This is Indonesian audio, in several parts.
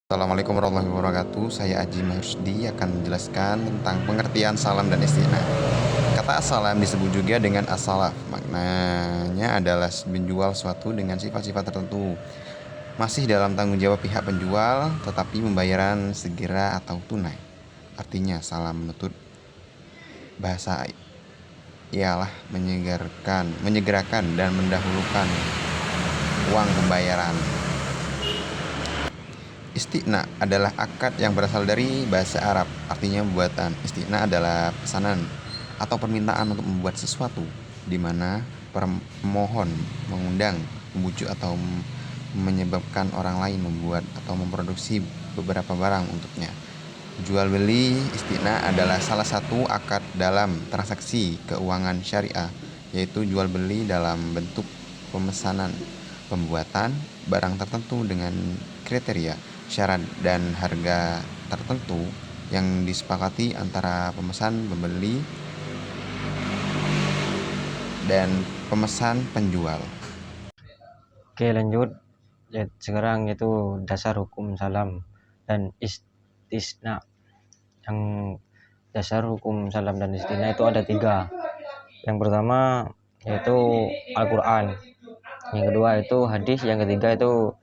Assalamualaikum warahmatullahi wabarakatuh. Saya Aji Mahyusdi akan menjelaskan tentang pengertian salam dan isti'na. Kata salam disebut juga dengan as-salaf. Maknanya adalah menjual suatu dengan sifat-sifat tertentu. Masih dalam tanggung jawab pihak penjual, tetapi pembayaran segera atau tunai. Artinya salam menurut bahasa ialah menyegerakan dan mendahulukan uang pembayaran. Isti'na adalah akad yang berasal dari bahasa Arab, artinya buatan. Isti'na adalah pesanan atau permintaan untuk membuat sesuatu, di mana pemohon mengundang, membujuk atau menyebabkan orang lain membuat atau memproduksi beberapa barang untuknya. Jual beli isti'na adalah salah satu akad dalam transaksi keuangan syariah, yaitu jual beli dalam bentuk pemesanan, pembuatan barang tertentu dengan kriteria, syarat, dan harga tertentu yang disepakati antara pemesan, pembeli, dan pemesan penjual. Oke, lanjut. Ya, sekarang itu dasar hukum salam dan istisna. Yang dasar hukum salam dan istisna itu ada 3. Yang pertama yaitu Al-Quran, yang kedua itu hadis, yang ketiga itu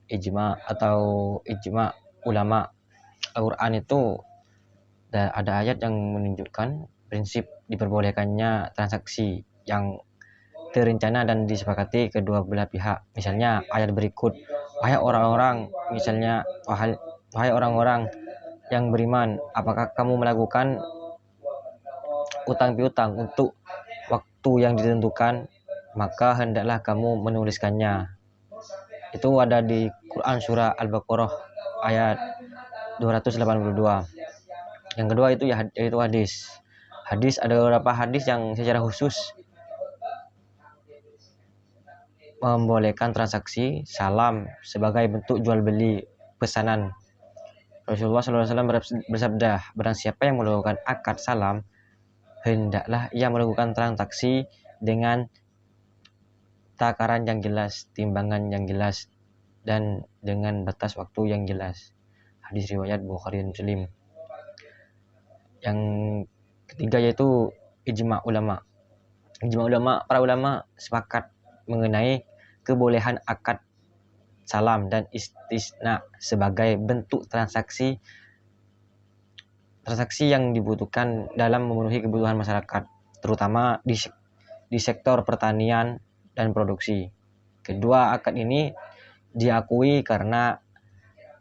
ijma atau ijma ulama. Al-Quran itu ada ayat yang menunjukkan prinsip diperbolehkannya transaksi yang terencana dan disepakati kedua belah pihak. Misalnya ayat berikut, wahai orang-orang, misalnya wahai orang-orang yang beriman, apakah kamu melakukan utang piutang untuk waktu yang ditentukan, maka hendaklah kamu menuliskannya. Itu ada di Quran surah Al-Baqarah ayat 282. Yang kedua itu yaitu hadis. Hadis, ada beberapa hadis yang secara khusus membolehkan transaksi salam sebagai bentuk jual beli pesanan. Rasulullah SAW bersabda, barang siapa yang melakukan akad salam, hendaklah ia melakukan transaksi dengan takaran yang jelas, timbangan yang jelas, dan dengan batas waktu yang jelas. Hadis riwayat Bukhari dan Muslim. Yang ketiga yaitu ijma ulama. Ijma ulama, para ulama sepakat mengenai kebolehan akad salam dan istisna sebagai bentuk transaksi yang dibutuhkan dalam memenuhi kebutuhan masyarakat, terutama di sektor pertanian dan produksi. Kedua akad ini diakui karena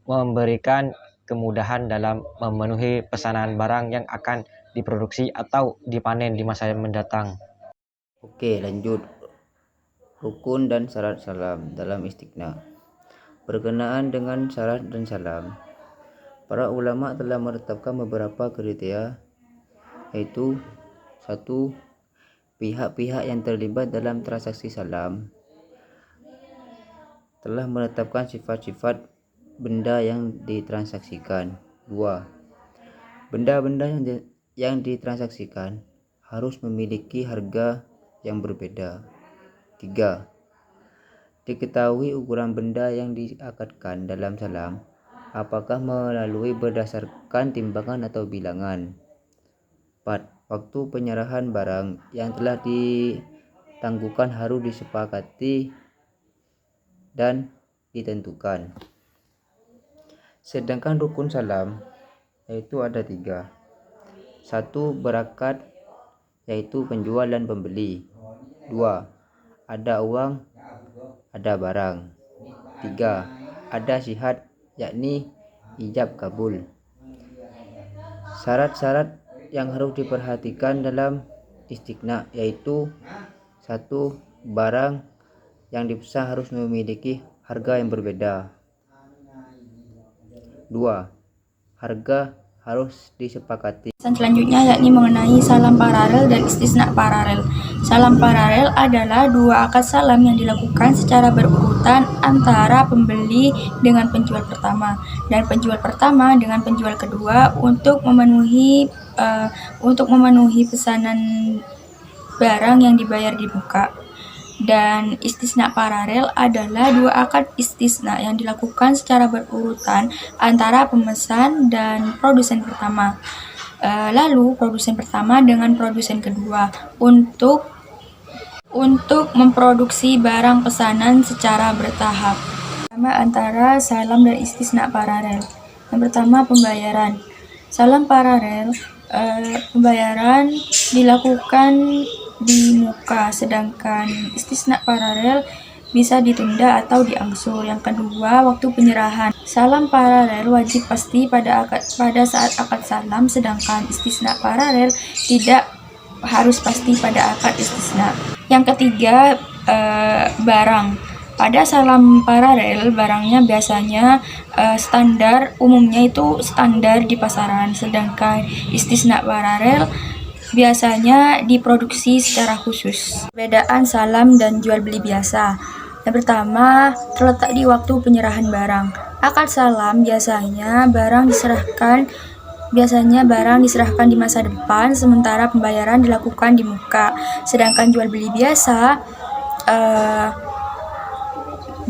memberikan kemudahan dalam memenuhi pesanan barang yang akan diproduksi atau dipanen di masa mendatang. Oke, lanjut. Rukun dan syarat salam dalam istiqna. Berkenaan dengan syarat dan salam, para ulama telah menetapkan beberapa kriteria, yaitu 1. Pihak-pihak yang terlibat dalam transaksi salam telah menetapkan sifat-sifat benda yang ditransaksikan. 2. Benda-benda yang ditransaksikan harus memiliki harga yang berbeda. 3. Diketahui ukuran benda yang diakadkan dalam salam, apakah melalui berdasarkan timbangan atau bilangan. 4. Waktu penyerahan barang yang telah ditangguhkan harus disepakati dan ditentukan. Sedangkan rukun salam yaitu ada 3. 1. Berakad, yaitu penjual dan pembeli. 2. Ada uang, ada barang. 3. Ada syihat, yakni ijab kabul. Syarat-syarat yang harus diperhatikan dalam istiqna yaitu 1. Barang yang dipesan harus memiliki harga yang berbeda. 2. Harga harus disepakati. Selanjutnya yakni mengenai salam paralel dan istisna paralel. Salam paralel adalah dua akad salam yang dilakukan secara berurutan antara pembeli dengan penjual pertama dan penjual pertama dengan penjual kedua untuk memenuhi pesanan barang yang dibayar di muka. Dan istisna paralel adalah dua akad istisna yang dilakukan secara berurutan antara pemesan dan produsen pertama. Lalu produsen pertama dengan produsen kedua untuk memproduksi barang pesanan secara bertahap. Pertama antara salam dan istisna paralel. Yang pertama pembayaran. Salam paralel pembayaran dilakukan di muka, sedangkan istisna paralel bisa ditunda atau diangsur. Yang kedua, waktu penyerahan. Salam paralel wajib pasti pada saat akad salam, sedangkan istisna paralel tidak harus pasti pada akad istisna. Yang ketiga, barang. Pada salam paralel, barangnya biasanya umumnya itu standar di pasaran, sedangkan istisna paralel biasanya diproduksi secara khusus. Perbedaan salam dan jual beli biasa. Yang pertama, terletak di waktu penyerahan barang. Akad salam biasanya barang diserahkan di masa depan, sementara pembayaran dilakukan di muka. Sedangkan jual beli biasa,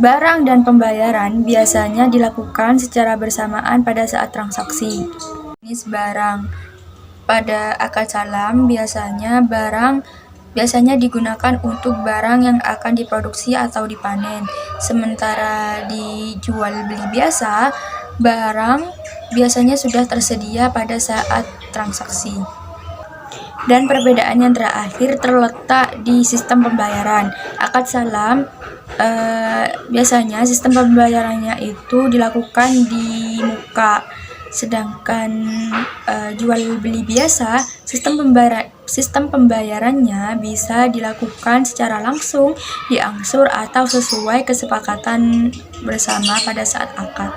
barang dan pembayaran biasanya dilakukan secara bersamaan pada saat transaksi. Jenis barang. Pada akad salam biasanya digunakan untuk barang yang akan diproduksi atau dipanen. Sementara di jual beli biasa, barang biasanya sudah tersedia pada saat transaksi. Dan perbedaan yang terakhir terletak di sistem pembayaran. Akad salam biasanya sistem pembayarannya itu dilakukan di muka. Sedangkan jual beli biasa, sistem pembayarannya bisa dilakukan secara langsung, diangsur, atau sesuai kesepakatan bersama pada saat akad.